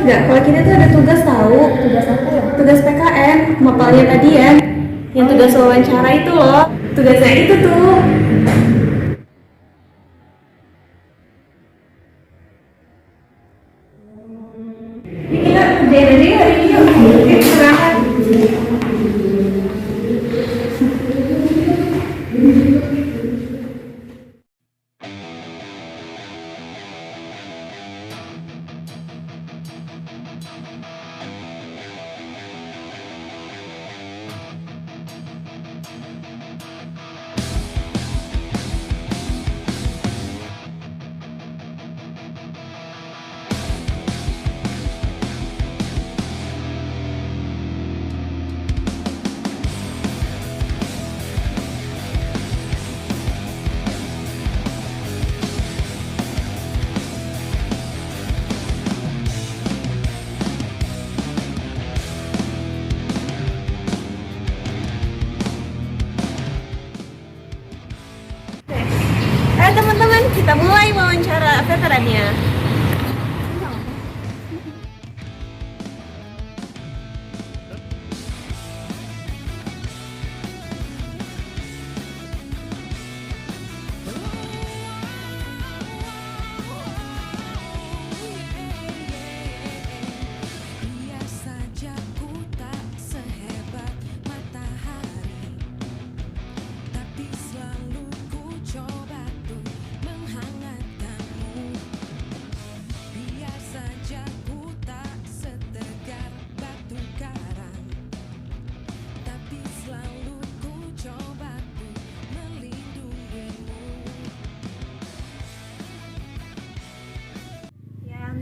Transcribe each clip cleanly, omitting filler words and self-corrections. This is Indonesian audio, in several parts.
nggak? Kalau kita tuh ada tugas tahu. Tugas apa ya? Tugas PKN, mapalnya tadi ya. Yang tugas wawancara itu loh. Tugasnya itu tuh. Ini kita kerjain aja ya hari ini yuk. Istirahat. Teman-teman, kita mulai wawancara veterannya.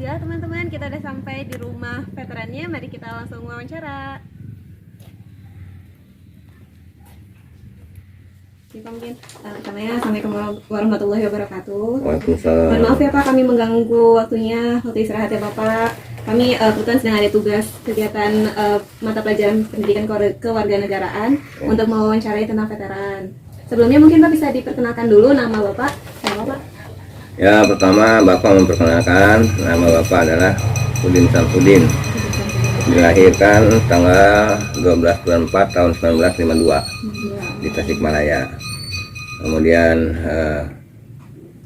Ya teman-teman, kita udah sampai di rumah veterannya. Mari kita langsung wawancara. Mungkin pertamanya Assalamualaikum warahmatullahi wabarakatuh. Waalaikumsalam. Mohon maaf ya Pak, kami mengganggu waktunya, waktu istirahat ya Bapak. Kami kebetulan sedang ada tugas kegiatan mata pelajaran pendidikan kewarganegaraan untuk mewawancarai tentang veteran. Sebelumnya mungkin Pak bisa diperkenalkan dulu nama Bapak. Nama Bapak? Ya, pertama Bapak memperkenalkan, nama Bapak adalah Udin Samsudin. Dilahirkan tanggal 12 bulan 4 tahun 1952 di Tasikmalaya. Kemudian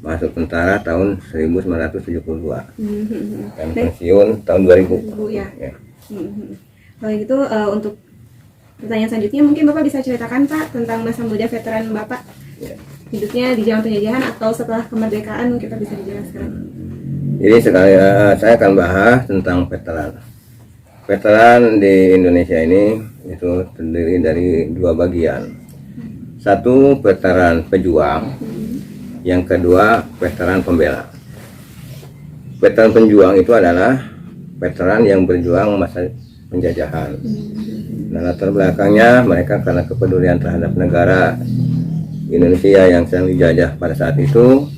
masuk tentara tahun 1972 dan pensiun tahun 2000. Ya. Kalau gitu untuk pertanyaan selanjutnya mungkin Bapak bisa ceritakan Pak tentang masa muda veteran Bapak. Ya. Hidupnya di zaman penjajahan atau setelah kemerdekaan, kita bisa dijelaskan. Jadi saya akan bahas tentang veteran. Veteran di Indonesia ini itu terdiri dari dua bagian. Satu veteran pejuang, yang kedua veteran pembela. Veteran pejuang itu adalah veteran yang berjuang masa penjajahan. Nah, latar belakangnya mereka karena kepedulian terhadap negara Indonesia yang sedang dijajah pada saat itu,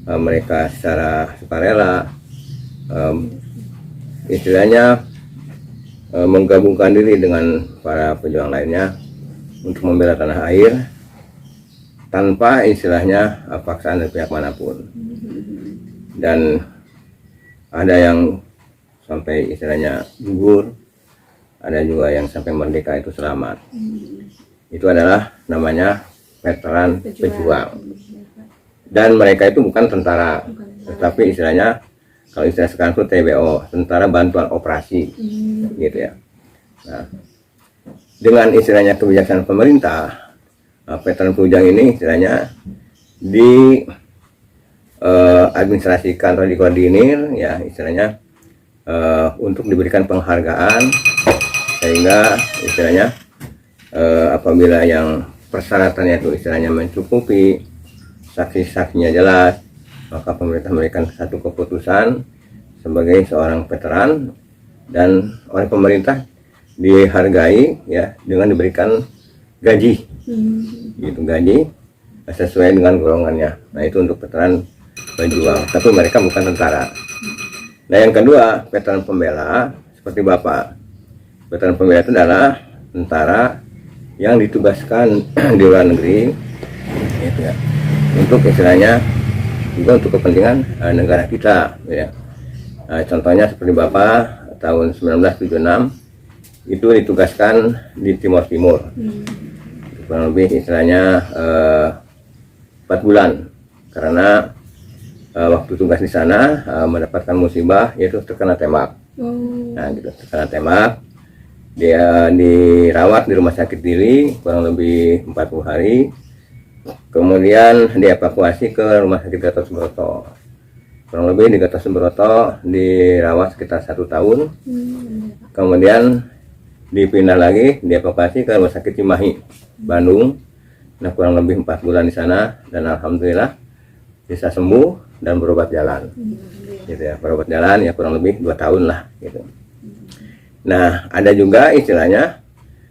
mereka secara sukarela istilahnya menggabungkan diri dengan para pejuang lainnya untuk membela tanah air tanpa istilahnya paksaan dari pihak manapun. Dan ada yang sampai istilahnya gugur, ada juga yang sampai merdeka itu selamat. Itu adalah namanya veteran pejuang. Dan mereka itu bukan tentara, tetapi istilahnya kalau istilah sekarang itu TBO, tentara bantuan operasi, gitu ya. Nah, dengan istilahnya kebijaksanaan pemerintah, veteran pejuang ini istilahnya di administrasikan atau dikoordinir, ya istilahnya untuk diberikan penghargaan, sehingga istilahnya apabila yang persyaratannya itu istilahnya mencukupi, saksi-saksinya jelas, maka pemerintah memberikan satu keputusan sebagai seorang veteran dan oleh pemerintah dihargai ya dengan diberikan gaji, gitu, gaji sesuai dengan golongannya. Nah, itu untuk veteran pejuang, tapi mereka bukan tentara. Nah, yang kedua veteran pembela seperti Bapak. Veteran pembela itu adalah tentara yang ditugaskan di luar negeri, gitu ya, untuk istilahnya juga untuk kepentingan negara kita, ya. Contohnya seperti Bapak tahun 1976 itu ditugaskan di Timur Timur, kurang lebih istilahnya 4 bulan, karena waktu tugas di sana mendapatkan musibah, yaitu terkena tembak. Nah gitu, terkena tembak, dia dirawat di rumah sakit Dili kurang lebih 40 hari, kemudian dievakuasi ke rumah sakit Gatot Subroto. Kurang lebih di Gatot Subroto dirawat sekitar 1 tahun, kemudian dipindah lagi, dievakuasi ke rumah sakit Cimahi, Bandung. Nah kurang lebih 4 bulan di sana, dan alhamdulillah bisa sembuh dan berobat jalan. Gitu ya, berobat jalan ya kurang lebih 2 tahun lah gitu. Nah ada juga istilahnya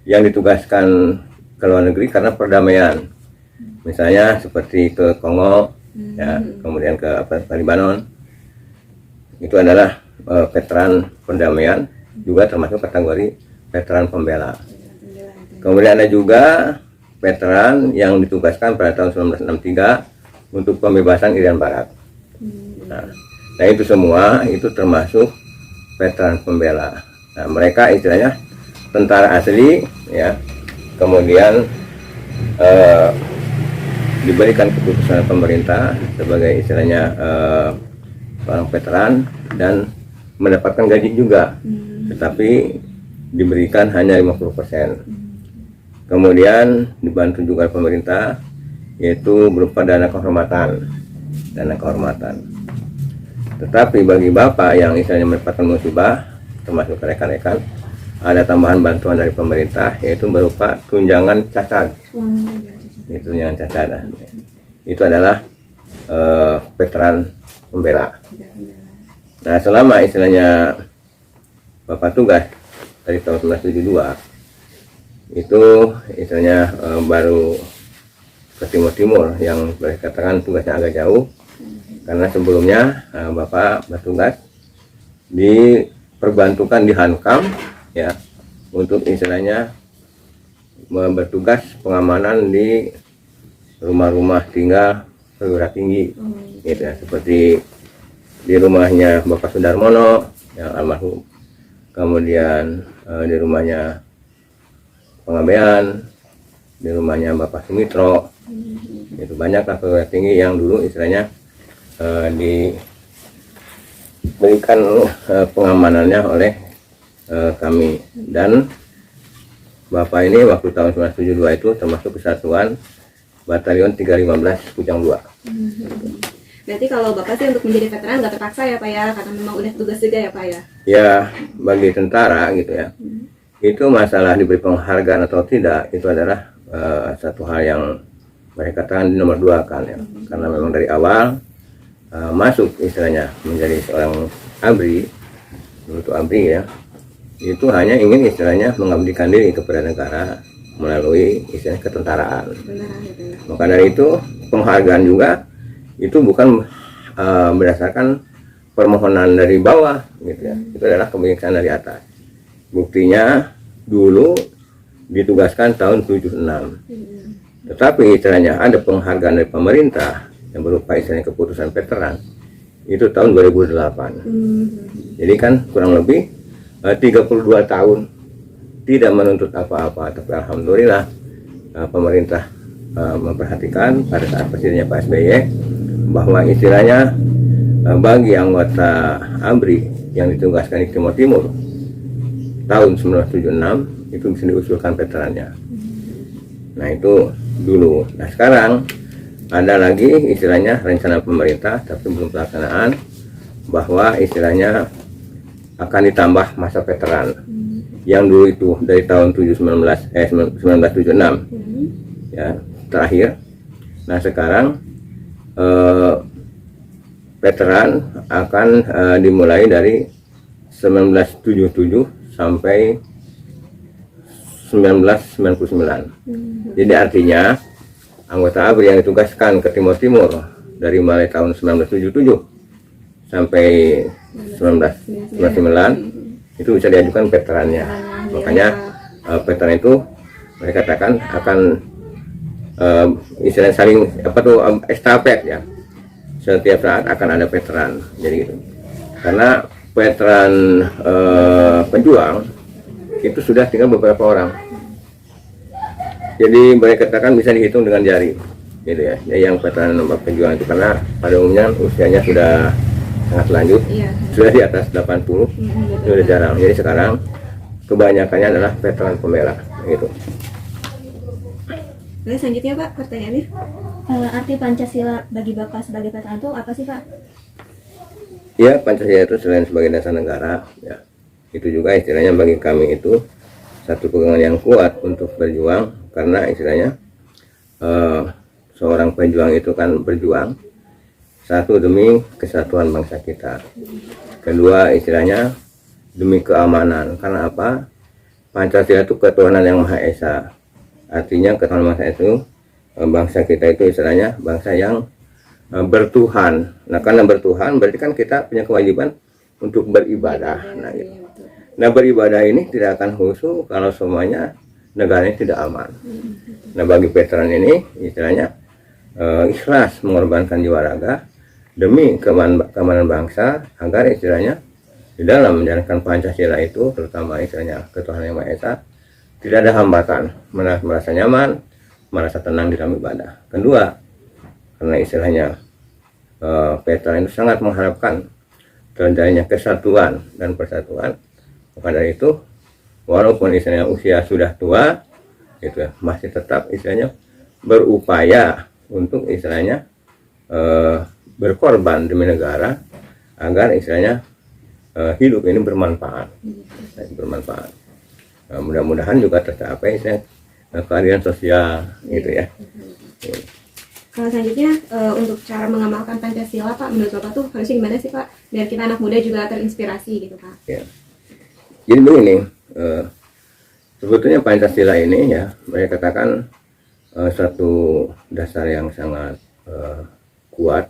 yang ditugaskan ke luar negeri karena perdamaian, misalnya seperti ke Kongo, ya, kemudian ke Libanon. Itu adalah veteran perdamaian, juga termasuk kategori veteran pembela. Kemudian ada juga veteran yang ditugaskan pada tahun 1963 untuk pembebasan Irian Barat. Nah itu semua itu termasuk veteran pembela. Nah mereka istilahnya tentara asli, ya, kemudian diberikan keputusan pemerintah sebagai istilahnya orang veteran dan mendapatkan gaji juga, tetapi diberikan hanya 50%. Kemudian dibantu juga pemerintah, yaitu berupa dana kehormatan. Tetapi bagi bapak yang istilahnya mendapatkan musibah, termasuk rekan-rekan, ada tambahan bantuan dari pemerintah, yaitu berupa tunjangan cacat. Itu tunjangan cacat. Itu adalah veteran pembela. Nah selama istilahnya bapak tugas dari tahun 1972 itu istilahnya baru ke Timur yang boleh katakan tugasnya agak jauh, karena sebelumnya bapak bertugas diperbantukan di Hankam, ya, untuk istilahnya bertugas pengamanan di rumah-rumah tinggal perwira tinggi, gitu ya, seperti di rumahnya Bapak Sudarmono yang almarhum, kemudian di rumahnya Pengabean, di rumahnya Bapak Sumitro. Itu banyaklah perwira tinggi yang dulu istilahnya diberikan pengamanannya oleh kami. Dan Bapak ini waktu tahun 1972 itu termasuk kesatuan Batalion 315 Kujang 2. Berarti kalau Bapak sih untuk menjadi veteran nggak terpaksa ya Pak ya, karena memang udah tugas juga ya Pak ya? Ya, bagi tentara gitu ya, itu masalah diberi penghargaan atau tidak, itu adalah satu hal yang mereka katakan nomor 2 kan ya. Karena memang dari awal masuk istilahnya menjadi seorang ABRI, dulu itu ABRI ya, itu hanya ingin istilahnya mengabdikan diri kepada negara melalui istilahnya ketentaraan. Maka dari itu penghargaan juga itu bukan berdasarkan permohonan dari bawah gitu ya, itu adalah kebijakan dari atas. Buktinya dulu ditugaskan tahun 76, tetapi istilahnya ada penghargaan dari pemerintah yang berupa istilahnya keputusan veteran itu tahun 2008. Jadi kan kurang lebih 32 tahun tidak menuntut apa-apa, tapi alhamdulillah pemerintah memperhatikan pada saat presidennya Pak SBY bahwa istilahnya bagi anggota ABRI yang ditugaskan di Timur Timur tahun 1976 itu bisa diusulkan veterannya. Nah itu dulu. Nah sekarang ada lagi istilahnya rencana pemerintah tapi belum pelaksanaan, bahwa istilahnya akan ditambah masa veteran yang dulu itu dari tahun 1976 ya terakhir. Nah sekarang veteran akan dimulai dari 1977 sampai 1999. Jadi artinya anggota ABRI yang ditugaskan ke Timur Timur dari mulai tahun 1977 sampai 1999 itu bisa diajukan veterannya. Makanya veteran itu mereka katakan akan istilahnya saling estafet ya, setiap saat akan ada veteran, jadi gitu. Karena veteran pejuang itu sudah tinggal beberapa orang. Jadi boleh katakan bisa dihitung dengan jari, gitu ya. Yang veteran pejuang itu karena pada umumnya usianya sudah sangat lanjut, Iya. sudah di atas 80, itu udah jarang. Jadi sekarang kebanyakannya adalah veteran pembela, gitu. Oke, selanjutnya Pak, pertanyaannya. Arti Pancasila bagi Bapak sebagai veteran itu apa sih Pak? Ya, Pancasila itu selain sebagai dasar negara, ya, itu juga istilahnya bagi kami itu satu pegangan yang kuat untuk berjuang, karena istilahnya seorang pejuang itu kan berjuang satu demi kesatuan bangsa kita, kedua istilahnya demi keamanan. Karena apa? Pancasila itu ketuhanan yang Maha Esa, artinya ketuhanan bangsa itu bangsa kita itu istilahnya bangsa yang bertuhan. Nah, karena bertuhan berarti kan kita punya kewajiban untuk beribadah. Nah, gitu. Nah, beribadah ini tidak akan khusyuk kalau semuanya negaranya tidak aman. Nah, bagi veteran ini istilahnya ikhlas mengorbankan jiwa raga demi keamanan bangsa, agar istilahnya di dalam menjalankan Pancasila itu, terutama istilahnya ketuhanan yang Maha Esa, tidak ada hambatan, merasa nyaman, merasa tenang di dalam ibadah. Kedua, karena istilahnya veteran itu sangat mengharapkan terjadinya kesatuan dan persatuan. Maka dari itu, walaupun istilahnya usia sudah tua, gitu ya, masih tetap istilahnya berupaya untuk istilahnya berkorban demi negara, agar istilahnya hidup ini bermanfaat. Mudah-mudahan juga tercapai istilahnya keadilan sosial, gitu ya. Kalau selanjutnya untuk cara mengamalkan Pancasila Pak, menurut Bapak tuh harusnya gimana sih Pak, biar kita anak muda juga terinspirasi gitu Pak? Ya. Jadi begini, sebetulnya Pancasila ini ya, mereka katakan satu dasar yang sangat kuat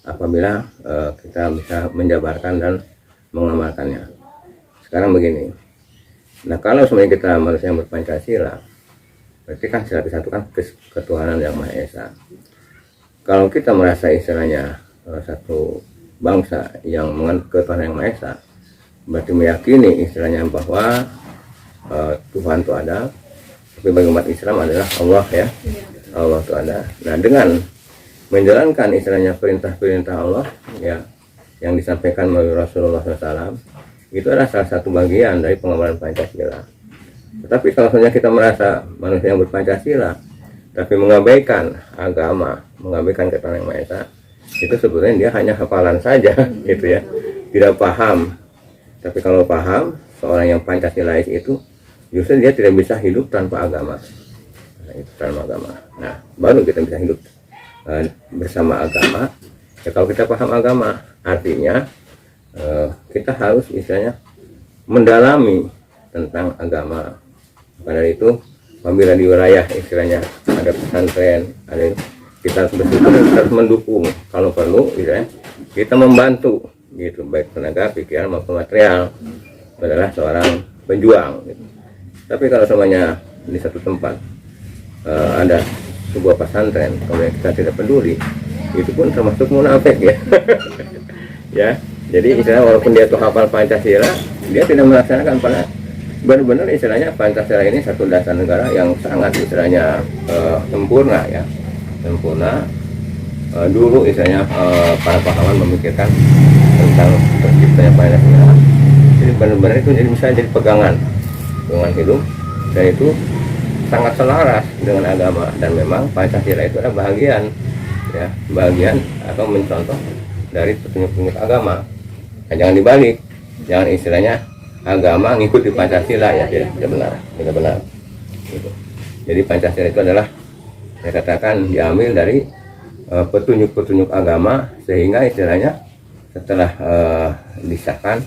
apabila kita bisa menjabarkan dan mengamalkannya. Sekarang begini, nah kalau sebenarnya kita manusia yang berpancasila, berarti kan sila satu kan ketuhanan yang Maha Esa. Kalau kita merasa istilahnya satu bangsa yang menganut ketuhanan yang Maha Esa, berarti meyakini istilahnya bahwa Tuhan itu ada, tapi bagi umat Islam adalah Allah ya, Allah itu ada. Nah, dengan menjalankan istilahnya perintah-perintah Allah ya, yang disampaikan melalui Rasulullah SAW, itu adalah salah satu bagian dari pengamalan Pancasila. Tetapi kalau misalnya kita merasa manusia yang berpancasila tapi mengabaikan agama, mengabaikan ketuhanan yang Maha Esa, itu sebetulnya dia hanya hafalan saja, gitu ya, tidak paham. Tapi kalau paham, seorang yang Pancasilais itu justru dia tidak bisa hidup tanpa agama. Nah, itu tanpa agama. Nah, baru kita bisa hidup bersama agama. Ya, kalau kita paham agama, artinya kita harus istilahnya mendalami tentang agama. Karena itu, apabila di wilayah istilahnya ada pesantren, ada itu, kita bersyukur, kita harus mendukung. Kalau perlu, istilahnya, kita membantu, gitu, baik tenaga, pikiran maupun material. Adalah seorang pejuang. Gitu. Tapi kalau semuanya di satu tempat ada sebuah pesantren, kemudian kita tidak peduli, itu pun termasuk munafik ya. Ya, jadi istilahnya walaupun dia tuh hafal Pancasila, dia tidak melaksanakan pada benar-benar istilahnya Pancasila ini satu dasar negara yang sangat istilahnya sempurna ya, sempurna. Dulu istilahnya para pahlawan memikirkan tentang terciptanya Pancasila. Jadi benar-benar itu jadi bisa jadi pegangan hidup, dan itu sangat selaras dengan agama. Dan memang Pancasila itu adalah bagian ya, bagian atau mencontoh dari petunjuk-petunjuk agama. Nah, jangan dibalik, jangan istilahnya agama ngikuti Pancasila ya, tidak benar. Gitu. Jadi Pancasila itu adalah saya katakan diambil dari petunjuk-petunjuk agama, sehingga istilahnya setelah disahkan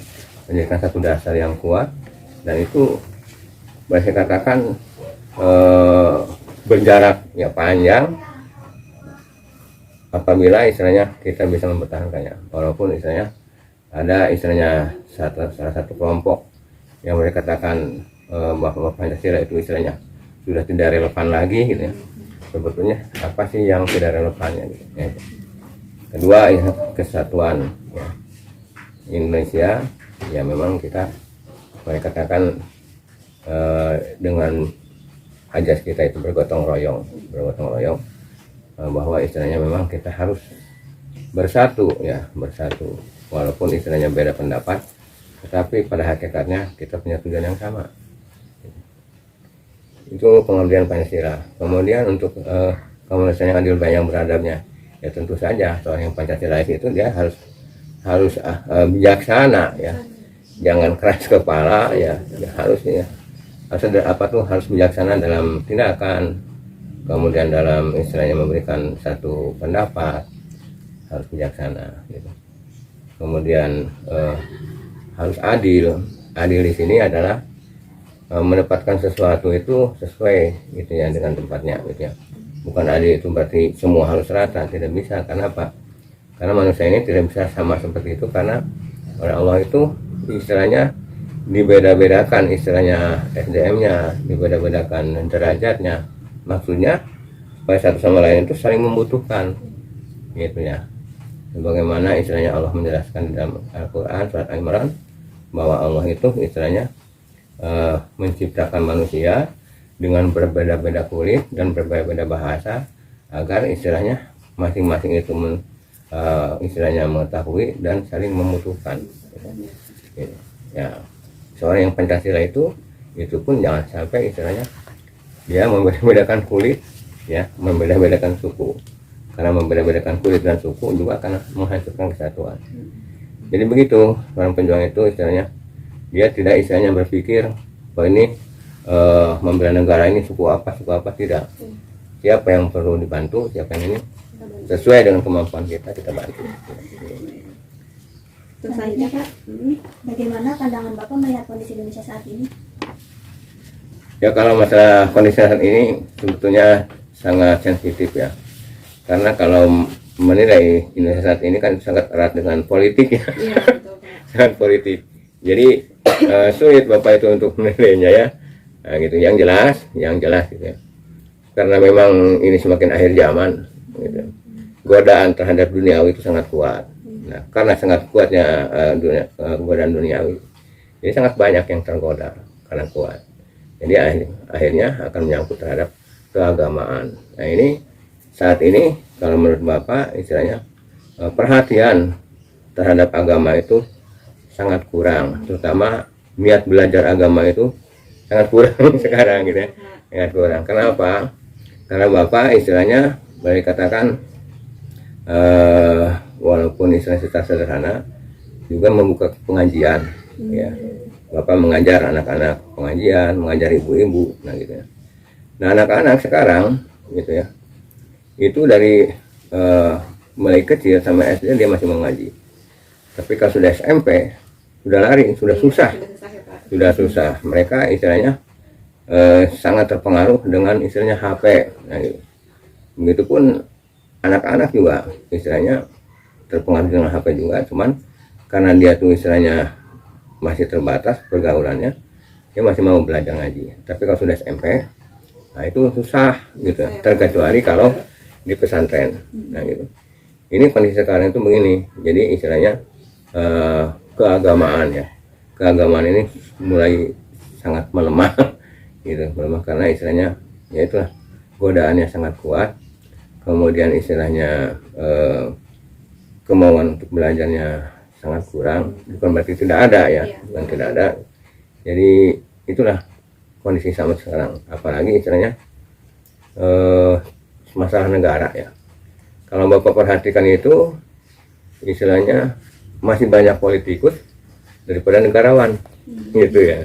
menjadikan satu dasar yang kuat, dan itu saya katakan berjarak ya panjang apabila istilahnya kita bisa mempertahankannya, walaupun istilahnya ada istilahnya salah satu kelompok yang mereka katakan bahwa Pancasila itu istilahnya sudah tidak relevan lagi gitu ya. Sebetulnya apa sih yang tidak relevannya gitu ya. Kedua ya, kesatuan ya. Indonesia ya memang kita boleh katakan dengan ajas kita itu bergotong royong bahwa istilahnya memang kita harus bersatu walaupun istilahnya beda pendapat, tetapi pada hakikatnya kita punya tujuan yang sama. Itu pengertian Pancasila. Kemudian untuk komunitas yang adil, baik, yang beradabnya, ya tentu saja seorang yang Pancasila itu dia harus bijaksana ya, jangan keras kepala ya harus harus bijaksana dalam tindakan, kemudian dalam istilahnya memberikan satu pendapat harus bijaksana gitu. Kemudian harus adil di sini adalah menempatkan sesuatu itu sesuai gitu ya dengan tempatnya gitu ya. Bukan adil itu berarti semua harus rata, tidak bisa. Karena apa? Karena manusia ini tidak bisa sama seperti itu, karena oleh Allah itu istilahnya dibeda-bedakan istilahnya SDM-nya, dibeda-bedakan derajatnya. Maksudnya supaya satu sama lain itu saling membutuhkan gitu ya. Bagaimana istilahnya Allah menjelaskan di dalam Al-Quran surat Al-Imran bahwa Allah itu istilahnya menciptakan manusia dengan berbeda-beda kulit dan berbeda-beda bahasa agar istilahnya masing-masing itu istilahnya mengetahui dan saling membutuhkan ya. Seorang yang Pancasila itu pun jangan sampai istilahnya dia membeda-bedakan kulit ya, membeda-bedakan suku, karena membeda-bedakan kulit dan suku juga akan menghancurkan kesatuan. Jadi begitu orang penjuang itu istilahnya dia tidak istilahnya berpikir bahwa ini membela negara ini suku apa tidak. Siapa yang perlu dibantu, siapa yang ini sesuai dengan kemampuan kita bantu. Terus selanjutnya Pak, Bagaimana pandangan Bapak melihat kondisi Indonesia saat ini? Ya kalau masalah kondisi saat ini sebetulnya sangat sensitif ya. Karena kalau menilai Indonesia saat ini kan sangat erat dengan politik ya. iya betul Pak. Sangat politik. Jadi sulit Bapak itu untuk menilainya ya. Nah, gitu. Yang jelas gitu ya. Karena memang ini semakin akhir zaman gitu. Godaan terhadap duniawi itu sangat kuat. Nah, karena sangat kuatnya godaan duniawi, jadi sangat banyak yang tergoda karena kuat. Jadi akhirnya akan menyangkut terhadap keagamaan. Nah ini saat ini kalau menurut Bapak istilahnya perhatian terhadap agama itu sangat kurang, terutama niat belajar agama itu sangat kurang sekarang gitu ya, sangat kurang. Kenapa? Karena Bapak istilahnya boleh katakan walaupun istilah secara sederhana juga membuka pengajian ya. Bapak mengajar anak-anak pengajian, mengajar ibu-ibu, nah gitu ya. Nah anak-anak sekarang gitu ya, itu dari mulai kecil sama SD dia masih mengaji. Tapi kalau sudah SMP sudah lari, sudah susah ya, Pak. Sudah susah. Mereka istilahnya sangat terpengaruh dengan istilahnya HP. Nah, gitu. Begitupun anak-anak juga istilahnya terpengaruh dengan HP juga, cuman karena dia tuh istilahnya masih terbatas pergaulannya, dia masih mau belajar ngaji. Tapi kalau sudah SMP, nah itu susah gitu, terkecuali kalau di pesantren. Nah gitu. Ini kondisi sekarang itu begini, jadi istilahnya keagamaan ya, keagamaan ini mulai sangat melemah gitu, melemah karena istilahnya ya itulah godaannya sangat kuat. Kemudian istilahnya kemauan untuk belajarnya sangat kurang, bukan berarti tidak ada ya, bukan tidak ada. Jadi itulah kondisi sama sekarang, apalagi istilahnya masalah negara ya. Kalau Bapak perhatikan itu istilahnya masih banyak politikus daripada negarawan gitu ya,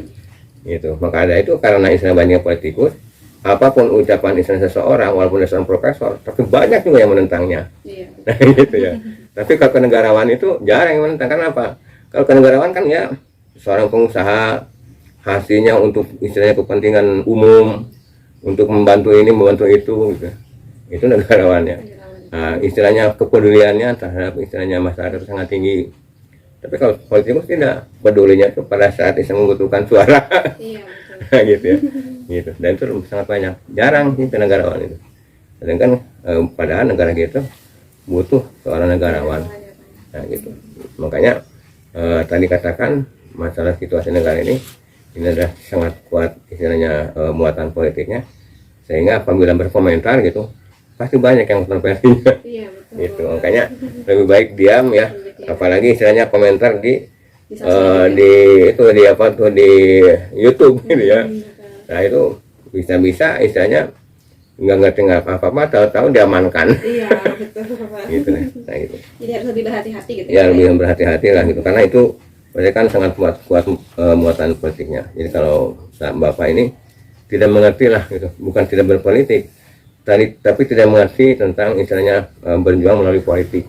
gitu. Maka ada itu karena istilah banyak politikus, apapun ucapan istilah seseorang walaupun dia seorang profesor, tapi banyak juga yang menentangnya. Nah gitu ya. Tapi kalau kenegarawan itu jarang yang menentang. Karena apa? Kalau kenegarawan kan ya seorang pengusaha, hasilnya untuk istilahnya kepentingan umum, untuk membantu ini membantu itu gitu. Itu negarawannya. Nah, istilahnya kepeduliannya terhadap istilahnya masyarakat sangat tinggi. Tapi kalau politikus tidak, pedulinya itu pada saat bisa membutuhkan suara. Iya betul. Nah, gitu ya. Gitu. Dan itu sangat banyak. Jarang sih kenegarawan itu. Sedangkan padahal negara kita butuh seorang negarawan. Nah gitu. Makanya tadi katakan masalah situasi negara ini adalah sangat kuat istilahnya muatan politiknya, sehingga apabila berkomentar gitu pasti banyak yang kontroversinya. Iya, betul. Gitu, makanya lebih baik diam ya, apalagi istilahnya komentar di di YouTube gitu ya. Nah itu bisa-bisa istilahnya nggak ngerti apa-apa, tahu-tahu diamankan. Iya, betul Bapak. Gitu nah gitu. Jadi harus lebih berhati-hati gitu Ya lebih berhati-hati lah gitu, karena itu mereka kan sangat kuat muatan politiknya. Jadi kalau Bapak ini tidak mengerti lah gitu, bukan tidak berpolitik, tapi tidak mengerti tentang istilahnya berjuang melalui politik.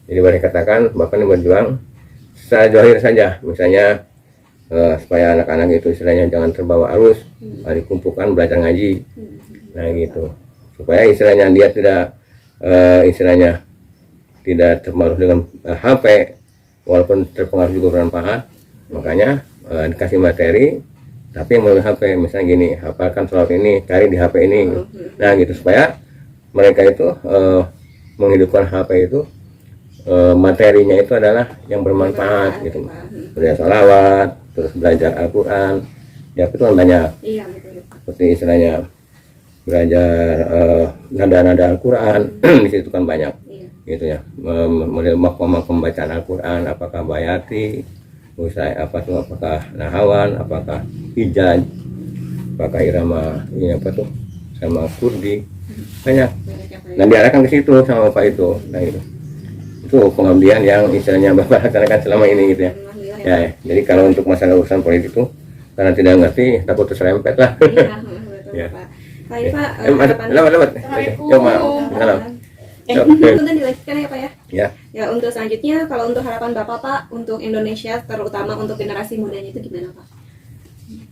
Jadi boleh katakan Bapak ini berjuang secara zahir saja, misalnya supaya anak-anak itu istilahnya jangan terbawa arus, dikumpulkan belajar ngaji, nah gitu, supaya istilahnya dia tidak istilahnya tidak terpengaruh dengan HP, walaupun terpengaruh juga bermanfaat. Makanya dikasih materi tapi yang melalui HP, misalnya gini, hafalkan sholat ini, cari di HP ini gitu. Nah gitu, supaya mereka itu menghidupkan HP itu materinya itu adalah yang bermanfaat gitu, belajar sholawat, terus belajar Al-Quran ya, itu kan banyak. Iya, betul. Seperti istilahnya belajar nada-nada Al-Quran di situ kan banyak. Gitu ya, pembacaan Al-Quran, apakah bayati, usai apakah nahawan, apakah hijaj, apakah irama ini sama kurdi, banyak. Dan diarahkan ke situ sama Bapak itu. Nah itu pengabdian yang istilahnya Bapak laksanakan selama ini gitu ya. Ya, jadi kalau untuk masalah urusan politik itu karena tidak ngerti takut terserempet lah. Iya, betul Ya. Pak. Baik Pak, lewat. Coba. Untuk dilanjutkan ya Pak ya. Ya. Ya, untuk selanjutnya kalau untuk harapan Bapak Pak untuk Indonesia, terutama untuk generasi mudanya itu gimana Pak?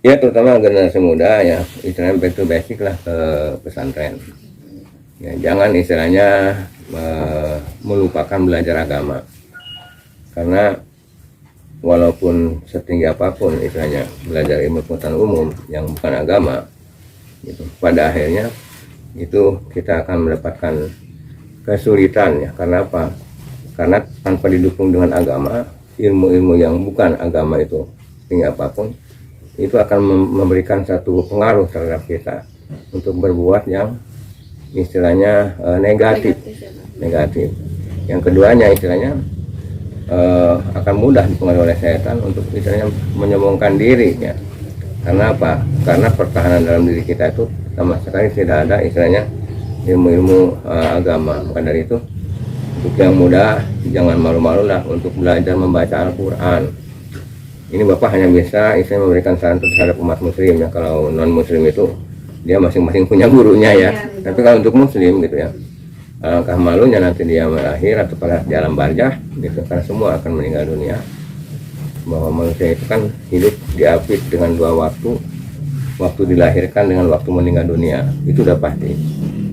Ya, terutama generasi muda ya, istilahnya back to basic lah ke pesantren. Ya, jangan istilahnya melupakan belajar agama. Karena walaupun setinggi apapun istilahnya belajar ilmu pengetahuan umum yang bukan agama, gitu, pada akhirnya itu kita akan mendapatkan kesulitan ya. Karena apa? Karena tanpa didukung dengan agama, ilmu-ilmu yang bukan agama itu tinggi apapun itu akan memberikan satu pengaruh terhadap kita untuk berbuat yang istilahnya negatif. Yang keduanya istilahnya akan mudah dipengaruhi oleh setan untuk istilahnya menyombongkan diri ya. Karena apa? Karena pertahanan dalam diri kita itu sama sekali tidak ada istilahnya ilmu-ilmu agama. Maka dari itu untuk yang muda jangan malu-malu lah untuk belajar membaca Al-Quran. Ini Bapak hanya bisa istilahnya memberikan saran terhadap umat muslim ya. Kalau non muslim itu dia masing-masing punya gurunya ya. Tapi kalau untuk muslim gitu ya, alangkah malunya nanti dia melahir atau pada di alam barzah gitu, karena semua akan meninggal dunia. Bahwa manusia itu kan hidup diapit dengan dua waktu dilahirkan dengan waktu meninggal dunia, itu udah pasti.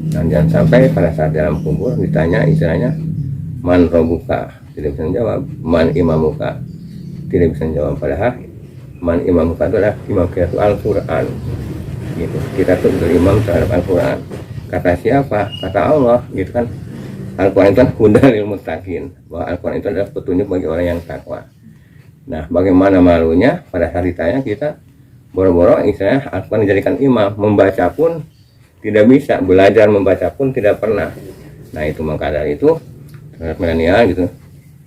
Dan jangan sampai pada saat dalam kubur ditanya istilahnya man robuka, tidak bisa menjawab, man imamuka, tidak bisa menjawab. Padahal man imamuka itu adalah imam kita itu Al-Quran gitu. Kita tuh berimam terhadap Al-Quran. Kata siapa? Kata Allah gitu kan. Al-Quran itu kan hudal lil muttaqin, bahwa Al-Quran itu adalah petunjuk bagi orang yang takwa. Nah, bagaimana malunya pada saat ditanya kita boro-boro istilahnya Al-Quran dijadikan imam, membaca pun tidak bisa, belajar membaca pun tidak pernah. Nah itu maka dari itu terhadap milenial gitu,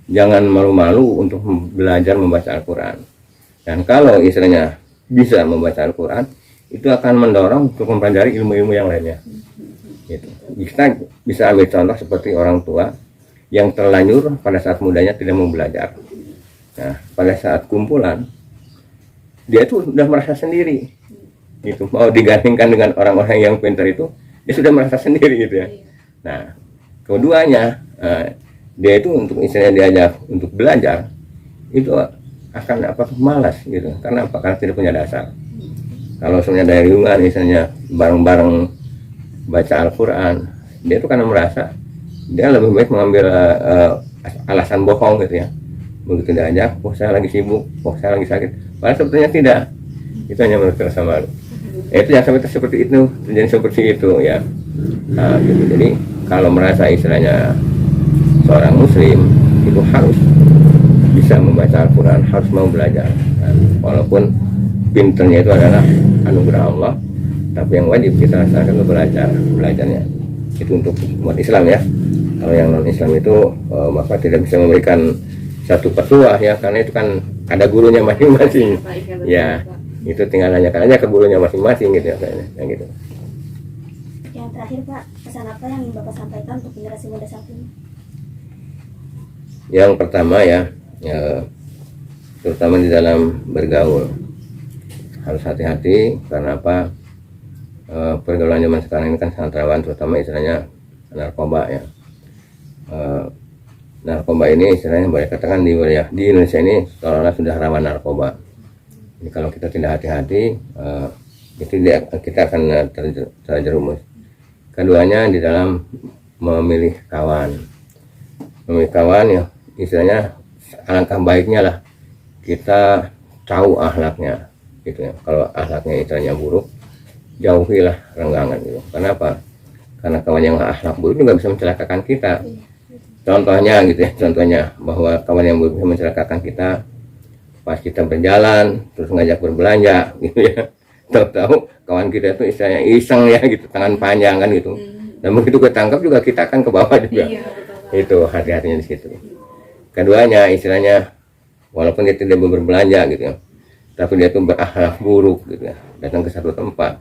jangan malu-malu untuk belajar membaca Al-Quran. Dan kalau istilahnya bisa membaca Al-Quran, itu akan mendorong untuk mempelajari ilmu-ilmu yang lainnya. Gitu. Kita bisa ambil contoh seperti orang tua yang terlanjur pada saat mudanya tidak mau belajar. Nah, pada saat kumpulan dia tuh sudah merasa sendiri. Gitu. Mau digandingkan dengan orang-orang yang pintar itu, dia sudah merasa sendiri gitu ya. Nah, keduanya dia itu untuk istilahnya diajak untuk belajar itu akan malas gitu. Karena apa? Karena tidak punya dasar. Kalau sebenarnya dari lingkungan misalnya bareng-bareng baca Al-Quran, dia itu karena merasa dia lebih baik mengambil alasan bohong gitu ya. Begitu diajak, saya lagi sibuk, saya lagi sakit. Padahal sebetulnya tidak. Itu hanya menurut rasa malu. Itu yang sampai seperti itu, terjadi seperti itu ya. Nah, gitu. Jadi kalau merasa istilahnya seorang muslim itu harus bisa membaca Al-Quran, harus mau belajar. Nah, walaupun pinternya itu adalah anugerah Allah, tapi yang wajib kita laksanakan itu belajarnya. Itu untuk umat Islam ya. Kalau yang non Islam itu maka tidak bisa memberikan satu petua ya, karena itu kan ada gurunya masing-masing. Ya, itu tinggal nanyakan aja ke gurunya masing-masing gitu ya, kayaknya gitu. Yang terakhir Pak, pesan apa yang ingin Bapak sampaikan untuk generasi muda saat ini? Yang pertama ya, terutama di dalam bergaul harus hati-hati, karena apa? Pergaulan zaman sekarang ini kan sangat rawan, terutama istilahnya narkoba ya. Narkoba ini istilahnya boleh katakan di Indonesia ini seolah-olah sudah rawan narkoba. Jadi kalau kita tidak hati-hati, itu kita akan terjerumus. Keduanya di dalam memilih kawan. Memilih kawan ya, istilahnya alangkah baiknya lah kita tahu akhlaknya gitu ya. Kalau akhlaknya istilahnya buruk, jauhilah renggangan gitu. Kenapa? Karena kawan yang akhlak buruk juga bisa mencelakakan kita. Contohnya gitu ya, contohnya bahwa kawan yang buruk bisa mencelakakan kita pas kita berjalan terus ngajak berbelanja gitu ya. Tahu-tahu kawan kita itu istilahnya iseng ya gitu, tangan panjang kan gitu. Dan begitu ketangkap juga kita akan ke bawah juga. Itu hati-hatinya di situ. Keduanya istilahnya walaupun dia tidak berbelanja gitu ya, tapi dia tuh berakhlak buruk gitu ya, datang ke satu tempat.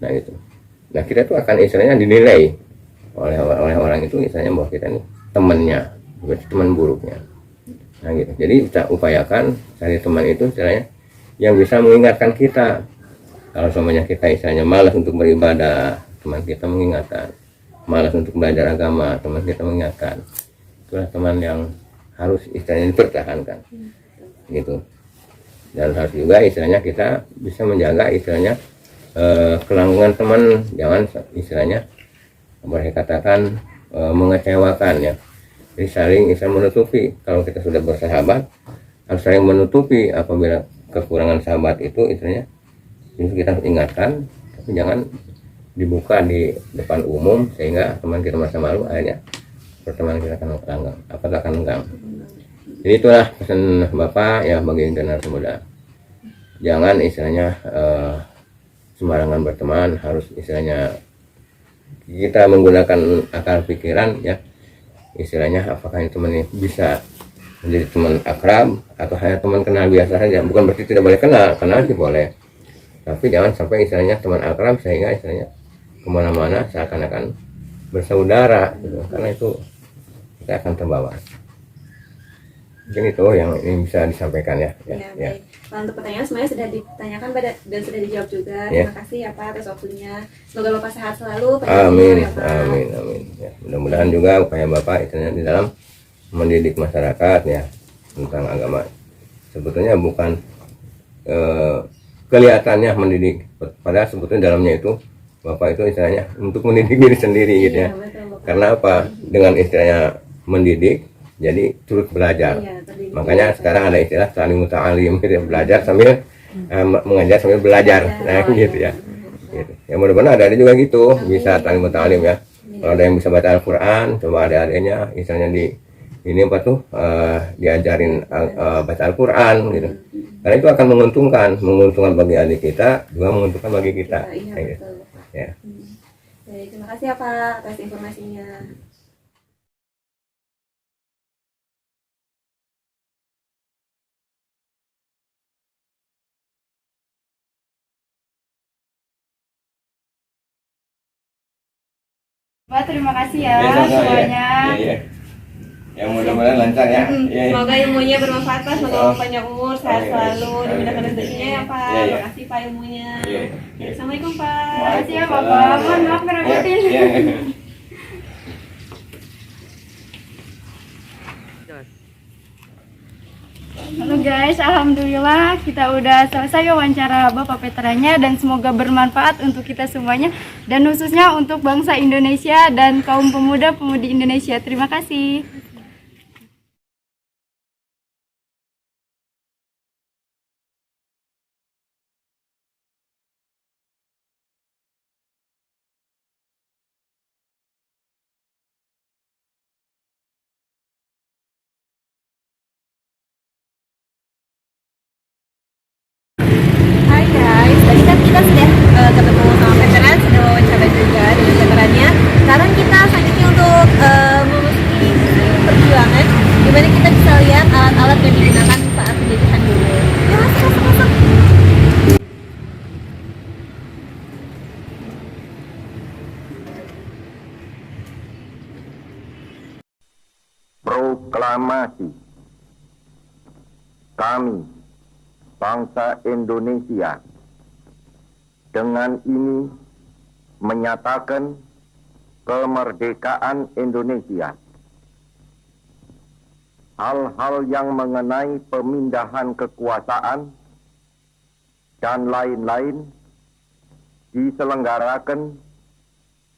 Nah itu. Nah kita tuh akan istilahnya dinilai oleh orang itu istilahnya bahwa kita ini temannya, bukan teman buruknya. Nah gitu. Jadi kita upayakan cari teman itu istilahnya yang bisa mengingatkan kita. Kalau semuanya kita istilahnya malas untuk beribadah, teman kita mengingatkan. Malas untuk belajar agama, teman kita mengingatkan. Itulah teman yang harus istilahnya dipertahankan. Gitu. Dan harus juga istilahnya kita bisa menjaga istilahnya kelangsungan teman, jangan istilahnya boleh katakan mengecewakan ya. Jadi saling istilah menutupi. Kalau kita sudah bersahabat, harus saling menutupi apabila kekurangan sahabat itu istilahnya kita harus ingatkan, tapi jangan dibuka di depan umum sehingga teman kita merasa malu, akhirnya pertemanan kita akan renggang, akan renggang. Jadi itulah pesan Bapak ya bagi generasi muda. Jangan istilahnya sembarangan berteman, harus istilahnya kita menggunakan akal pikiran ya. Istilahnya apakah ini teman ini bisa menjadi teman akrab atau hanya teman kenal biasa saja. Bukan berarti tidak boleh kenal sih boleh. Tapi jangan sampai istilahnya teman akrab sehingga istilahnya kemana-mana seakan-akan bersaudara gitu. Karena itu kita akan terbawa. Mungkin itu yang ini bisa disampaikan ya. Ya. Nah, untuk pertanyaan semuanya sudah ditanyakan dan sudah dijawab juga. Ya. Terima kasih ya Pak atas waktunya. Semoga Bapak sehat selalu. Amin, Ya, Pak. amin. Ya, mudah-mudahan juga upaya Bapak istilahnya di dalam mendidik masyarakat ya tentang agama. Sebetulnya bukan kelihatannya mendidik, padahal sebetulnya dalamnya itu Bapak itu istilahnya untuk mendidik diri sendiri gitu ya. Betul, Karena apa? Dengan istilahnya mendidik, jadi turut belajar. Makanya sekarang ada istilah ta'lim muta'alim, gitu ya, belajar sambil mengajar sambil belajar. Nah gitu ya. Gitu. Ya mudah-mudahan ada juga gitu, bisa ta'lim muta'alim ya. Kalau ada yang bisa baca Al-Quran, coba ada-adanya istilahnya ini apa tuh diajarin baca Al-Quran gitu. Karena itu akan menguntungkan bagi adik kita, juga menguntungkan bagi kita. Iya, Gitu. betul. Ya. Baik, terima kasih ya Pak atas informasinya. Pak, terima kasih ya sama-sama, semuanya. Ya. Ya mudah-mudahan lancar ya. Semoga ilmunya bermanfaat Pak, semoga Bapak panjang umur, sehat Amin. selalu, Amin. dimudahkan rezekinya ya Pak. Iya. Terima kasih Pak ilmunya. Assalamualaikum Pak. Terima kasih ya Bapak. Mohon maaf ngerepotin. Halo guys, alhamdulillah kita udah selesai wawancara Bapak veterannya dan semoga bermanfaat untuk kita semuanya dan khususnya untuk bangsa Indonesia dan kaum pemuda-pemudi Indonesia. Terima kasih. Proklamasi kami, bangsa Indonesia, dengan ini menyatakan kemerdekaan Indonesia. Hal-hal yang mengenai pemindahan kekuasaan dan lain-lain diselenggarakan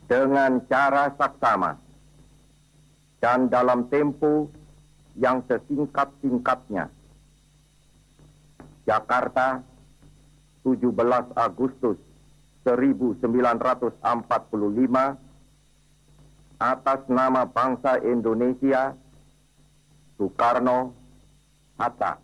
dengan cara saksama dan dalam tempo yang sesingkat-singkatnya. Jakarta, 17 Agustus 1945, atas nama bangsa Indonesia, Soekarno Hatta.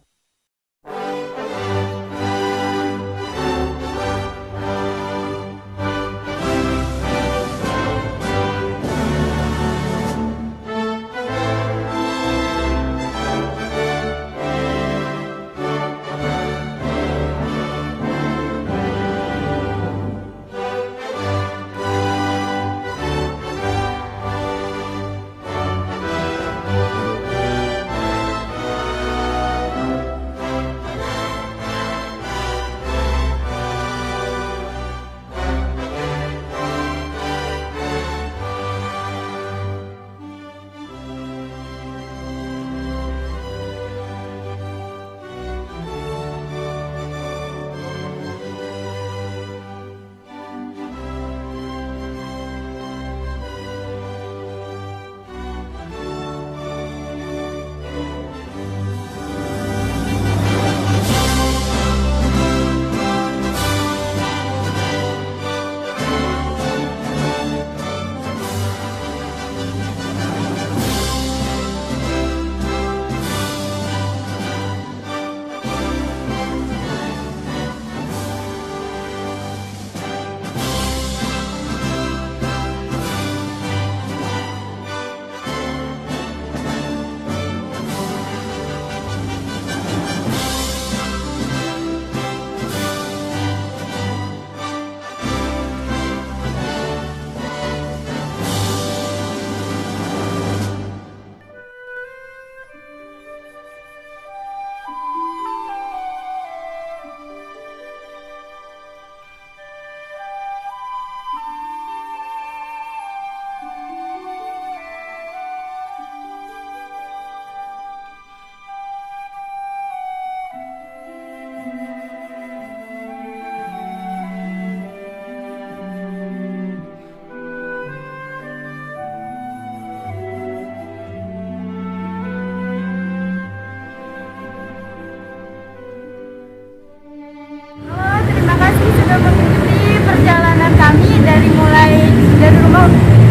Terima kasih sudah mengikuti perjalanan kami dari rumah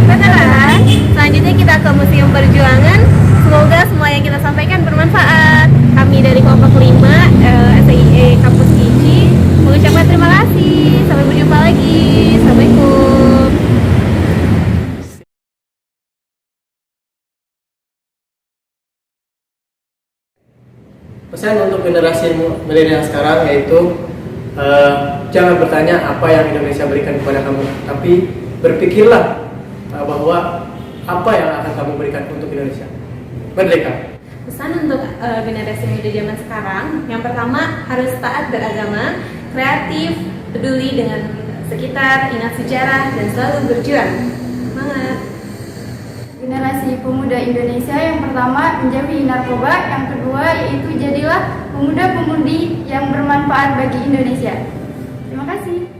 Veteran. Selanjutnya kita ke Museum Perjuangan. Semoga semua yang kita sampaikan bermanfaat. Kami dari kelompok 5 SIE Kampus Kiji mengucapkan terima kasih. Sampai berjumpa lagi. Assalamualaikum. Pesan untuk generasi milenial sekarang yaitu jangan bertanya apa yang Indonesia berikan kepada kamu, tapi berpikirlah bahwa apa yang akan kamu berikan untuk Indonesia. Merdeka. Pesan untuk generasi muda zaman sekarang, yang pertama harus taat beragama, kreatif, peduli dengan sekitar, ingat sejarah, dan selalu berjuang. Semangat! generasi pemuda Indonesia. Yang pertama, menjauhi narkoba. Yang kedua, yaitu jadilah pemuda-pemudi yang bermanfaat bagi Indonesia. Terima kasih.